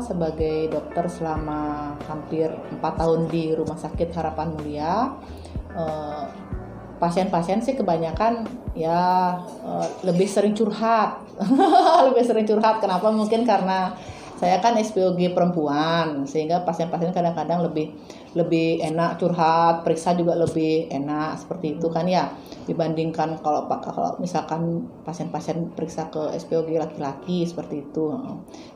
sebagai dokter selama hampir 4 tahun di Rumah Sakit Harapan Mulia. Pasien-pasien sih kebanyakan ya lebih sering curhat. Lebih sering curhat. Kenapa? Mungkin karena saya kan SPOG perempuan, sehingga pasien-pasien kadang-kadang lebih enak curhat, periksa juga lebih enak seperti itu kan ya, dibandingkan kalau misalkan pasien-pasien periksa ke SPOG laki-laki seperti itu.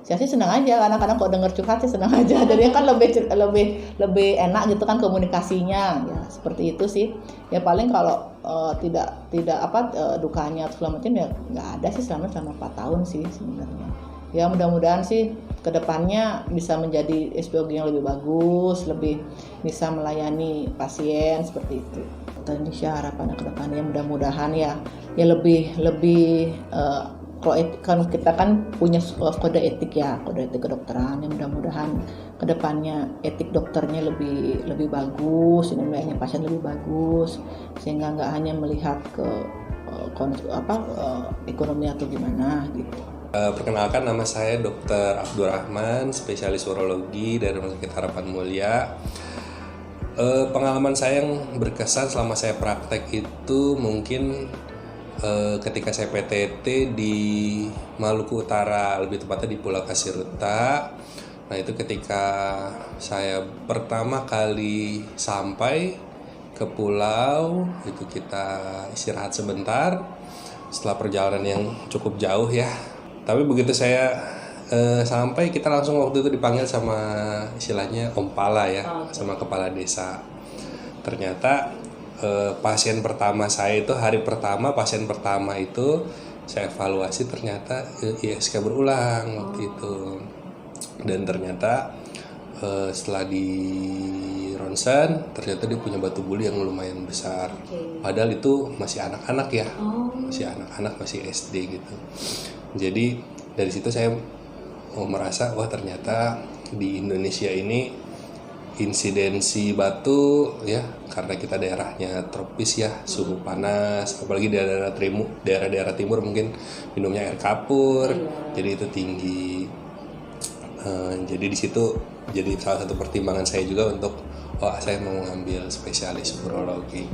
Saya sih senang aja, kadang-kadang kalau dengar curhat sih senang aja, jadi kan lebih enak gitu kan komunikasinya ya, seperti itu sih. Ya paling kalau tidak dukanya atau segala macam ya nggak ada sih selama 4 tahun sih sebenarnya. Ya mudah-mudahan sih kedepannya bisa menjadi SPOG yang lebih bagus, lebih bisa melayani pasien seperti itu. Indonesia harapannya kedepannya mudah-mudahan ya lebih kalau kita kan punya kode etik kedokteran, yang mudah-mudahan kedepannya etik dokternya lebih bagus, ini melayani pasien lebih bagus, sehingga nggak hanya melihat ke ekonomi atau gimana gitu. Perkenalkan, nama saya Dr. Abdurrahman, spesialis urologi dari Rumah Sakit Harapan Mulia. Pengalaman saya yang berkesan selama saya praktek itu mungkin ketika saya PTT di Maluku Utara, lebih tepatnya di Pulau Kasiruta. Nah, itu ketika saya pertama kali sampai ke pulau, itu kita istirahat sebentar setelah perjalanan yang cukup jauh ya. Tapi begitu saya sampai, kita langsung waktu itu dipanggil sama istilahnya Om Pala ya, sama kepala desa. Ternyata pasien pertama saya itu pasien pertama itu saya evaluasi, ternyata ISK berulang waktu itu. Dan ternyata setelah di ronsen, ternyata dia punya batu buli yang lumayan besar. Padahal itu masih anak-anak ya, masih SD gitu. Jadi dari situ saya merasa, wah ternyata di Indonesia ini insidensi batu ya, karena kita daerahnya tropis ya, suhu panas, apalagi daerah-daerah timur mungkin minumnya air kapur, jadi itu tinggi. Jadi di situ jadi salah satu pertimbangan saya juga untuk saya mau ngambil spesialis urologi.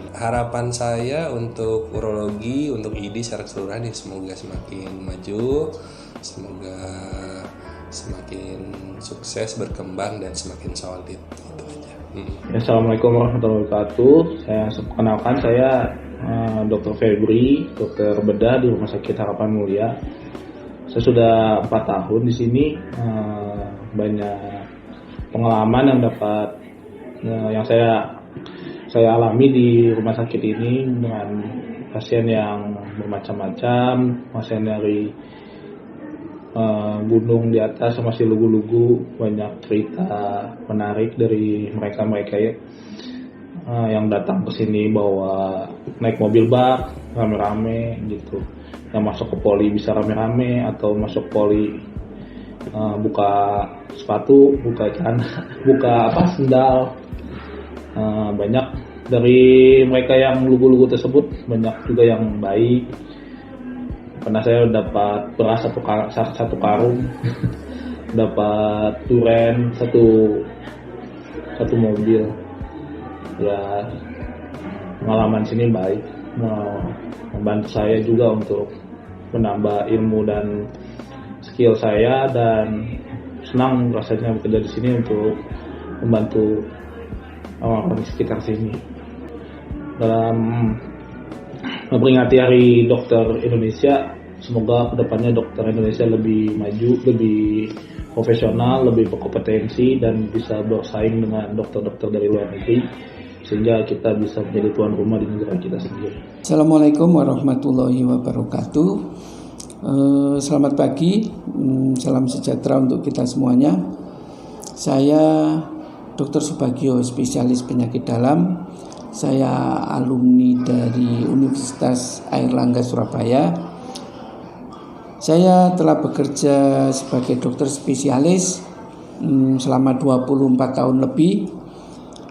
Harapan saya untuk urologi, untuk ID secara keseluruhan ya, semoga semakin maju, semoga semakin sukses, berkembang, dan semakin solid, itu aja. Assalamualaikum warahmatullahi wabarakatuh. Saya Dr. Febri, dokter bedah di Rumah Sakit Harapan Mulia. Saya sudah 4 tahun di sini, banyak pengalaman yang saya alami di rumah sakit ini, dengan pasien yang bermacam-macam, pasien dari gunung di atas masih lugu-lugu, banyak cerita menarik dari mereka yang datang ke sini bawa naik mobil bak rame-rame gitu, yang masuk ke poli bisa rame-rame, atau masuk poli buka sepatu, buka sendal. Banyak dari mereka yang lugu-lugu tersebut, banyak juga yang baik. Pernah saya dapat beras satu karung, dapat duren satu mobil. Ya, pengalaman sini baik, membantu saya juga untuk menambah ilmu dan skill saya, dan senang rasanya bekerja di sini untuk membantu orang-orang di sekitar sini. Dalam memperingati Hari Dokter Indonesia, semoga kedepannya dokter Indonesia lebih maju, lebih profesional, lebih berkompetensi, dan bisa bersaing dengan dokter-dokter dari luar negeri, sehingga kita bisa menjadi tuan rumah di negara kita sendiri. Assalamualaikum warahmatullahi wabarakatuh. Selamat pagi, salam sejahtera untuk kita semuanya. Saya Dr. Subagio, spesialis penyakit dalam. Saya alumni dari Universitas Airlangga Surabaya. Saya telah bekerja sebagai dokter spesialis selama 24 tahun lebih,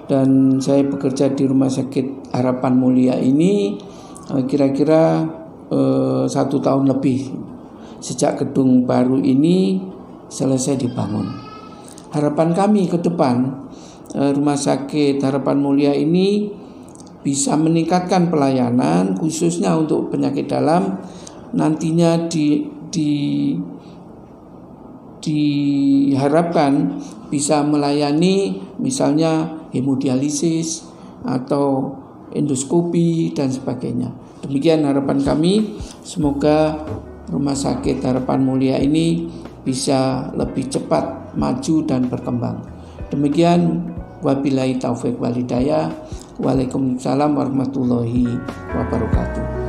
dan saya bekerja di Rumah Sakit Harapan Mulia ini kira-kira 1 tahun lebih. Sejak gedung baru ini selesai dibangun. Harapan kami ke depan, Rumah Sakit Harapan Mulia ini bisa meningkatkan pelayanan khususnya untuk penyakit dalam, nantinya diharapkan bisa melayani misalnya hemodialisis atau endoskopi dan sebagainya. Demikian harapan kami, semoga Rumah Sakit Harapan Mulia ini bisa lebih cepat maju dan berkembang. Demikian, wabillahi taufik wal hidayah. Waalaikumsalam warahmatullahi wabarakatuh.